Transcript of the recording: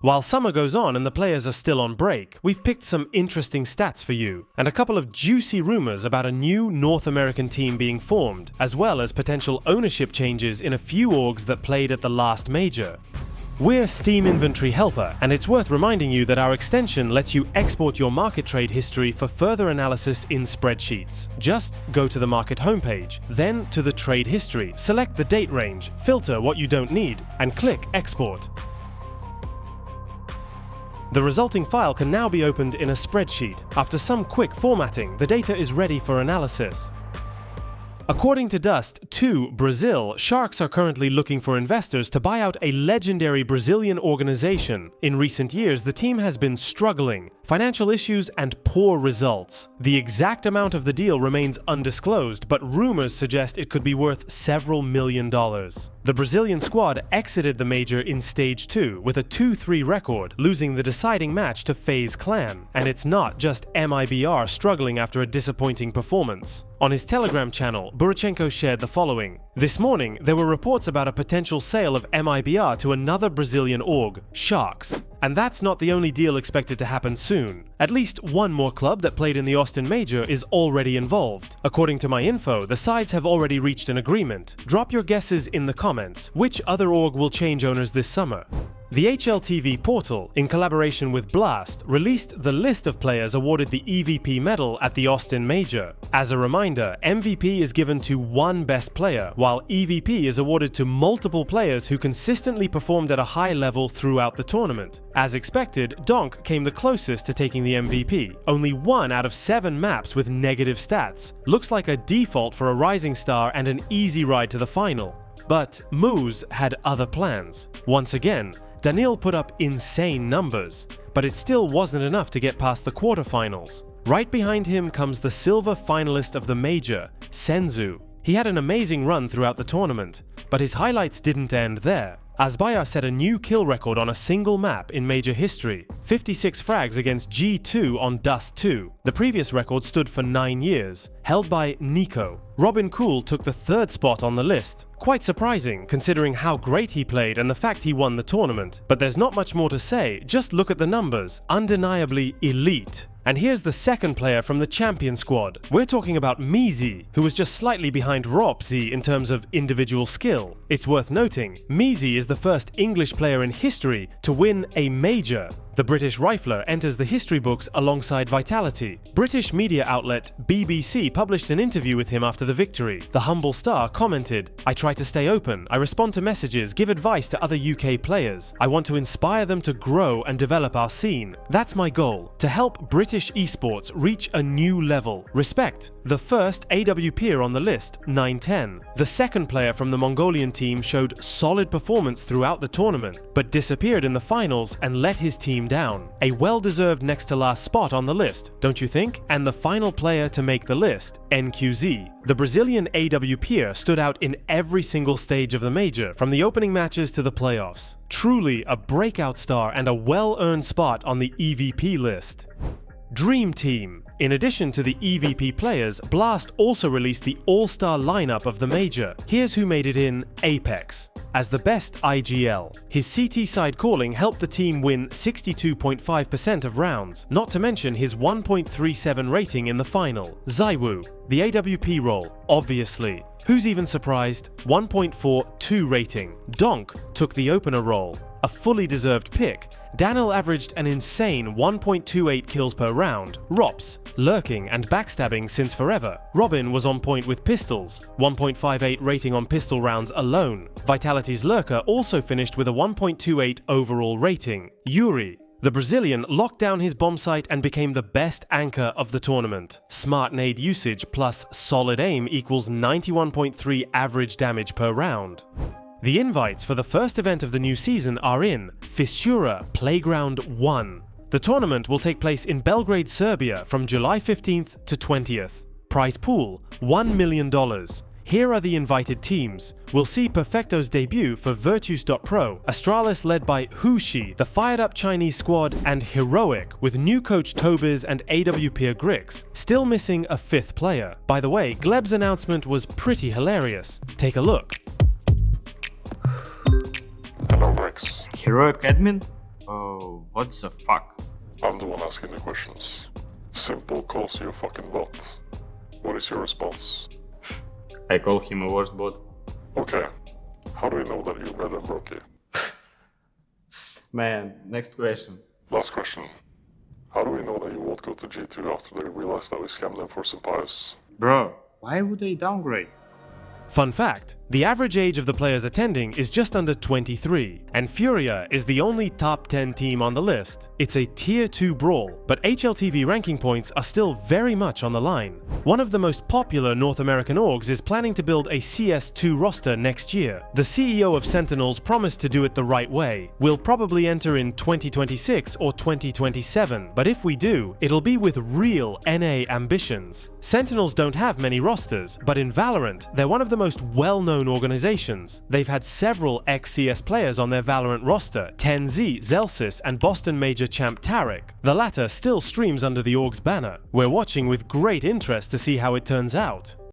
While summer goes on and the players are still on break, we've picked some interesting stats for you, and a couple of juicy rumors about a new North American team being formed, as well as potential ownership changes in a few orgs that played at the last major. We're Steam Inventory Helper, and it's worth reminding you that our extension lets you export your market trade history for further analysis in spreadsheets. Just go to the market homepage, then to the trade history, select the date range, filter what you don't need, and click Export. The resulting file can now be opened in a spreadsheet. After some quick formatting, the data is ready for analysis. According to Dust2 Brazil, Sharks are currently looking for investors to buy out a legendary Brazilian organization. In recent years, the team has been struggling, financial issues and poor results. The exact amount of the deal remains undisclosed, but rumors suggest it could be worth several $1 million. The Brazilian squad exited the major in Stage 2 with a 2-3 record, losing the deciding match to FaZe Clan. And it's not just MIBR struggling after a disappointing performance. On his Telegram channel, Burachenko shared the following. This morning, there were reports about a potential sale of MIBR to another Brazilian org, Sharks. And that's not the only deal expected to happen soon. At least one more club that played in the Austin Major is already involved. According to my info, the sides have already reached an agreement. Drop your guesses in the comments. Which other org will change owners this summer? The HLTV portal, in collaboration with Blast, released the list of players awarded the EVP medal at the Austin Major. As a reminder, MVP is given to one best player, while EVP is awarded to multiple players who consistently performed at a high level throughout the tournament. As expected, Donk came the closest to taking the MVP. Only 1 out of 7 maps with negative stats. Looks like a default for a rising star and an easy ride to the final. But Moose had other plans. Once again, Daniil put up insane numbers, but it still wasn't enough to get past the quarterfinals. Right behind him comes the silver finalist of the major, Senzu. He had an amazing run throughout the tournament, but his highlights didn't end there. Asbayar set a new kill record on a single map in major history, 56 frags against G2 on Dust2. The previous record stood for 9 years, held by Nico. Robin Cool took the 3rd spot on the list. Quite surprising, considering how great he played and the fact he won the tournament. But there's not much more to say, just look at the numbers. Undeniably elite. And here's the second player from the champion squad. We're talking about Mizi, who was just slightly behind Ropzi in terms of individual skill. It's worth noting, Mizi is the first English player in history to win a major. The British rifler enters the history books alongside Vitality. British media outlet BBC published an interview with him after the victory. The humble star commented, "I try to stay open, I respond to messages, give advice to other UK players. I want to inspire them to grow and develop our scene. That's my goal, to help British esports reach a new level. Respect." The first AW peer on the list, 910. The second player from the Mongolian team showed solid performance throughout the tournament, but disappeared in the finals and let his team down. A well-deserved next to last spot on the list, don't you think? And the final player to make the list, NQZ. The Brazilian AW peer stood out in every single stage of the major, from the opening matches to the playoffs. Truly a breakout star and a well-earned spot on the EVP list. Dream Team. In addition to the EVP players, Blast also released the all-star lineup of the major. Here's who made it in Apex. As the best IGL, his CT side calling helped the team win 62.5% of rounds, not to mention his 1.37 rating in the final. Zaiwu, the AWP role, obviously. Who's even surprised? 1.42 rating. Donk took the opener role, a fully deserved pick. Daniel averaged an insane 1.28 kills per round. Rops, lurking and backstabbing since forever. Robin was on point with pistols, 1.58 rating on pistol rounds alone. Vitality's lurker also finished with a 1.28 overall rating. Yuri, the Brazilian, locked down his bomb site and became the best anchor of the tournament. Smart nade usage plus solid aim equals 91.3 average damage per round. The invites for the first event of the new season are in Fissure Playground 1. The tournament will take place in Belgrade, Serbia from July 15th to 20th. Prize pool, $1 million. Here are the invited teams. We'll see Perfecto's debut for Virtus.pro, Astralis led by Hushi, the fired-up Chinese squad, and Heroic, with new coach Tobiz and AW peer Grix. Still missing a 5th player. By the way, Gleb's announcement was pretty hilarious. Take a look. Hello, Grix. Heroic admin? Oh, what the fuck? I'm the one asking the questions. Simple calls you a fucking bot. What is your response? I call him a worst bot. Okay. How do we know that you're better than Brokey? Man, next question. Last question. How do we know that you won't go to G2 after they realize that we scammed them for some pies? Bro, why would they downgrade? Fun fact, the average age of the players attending is just under 23, and Furia is the only top 10 team on the list. It's a tier 2 brawl, but HLTV ranking points are still very much on the line. One of the most popular North American orgs is planning to build a CS2 roster next year. The CEO of Sentinels promised to do it the right way. We'll probably enter in 2026 or 2027, but if we do, it'll be with real NA ambitions. Sentinels don't have many rosters, but in Valorant, they're one of the most well-known organizations. They've had several ex-CS players on their Valorant roster, 10Z, Zelsis, and Boston Major champ Tarek. The latter still streams under the org's banner. We're watching with great interest to see how it turns out.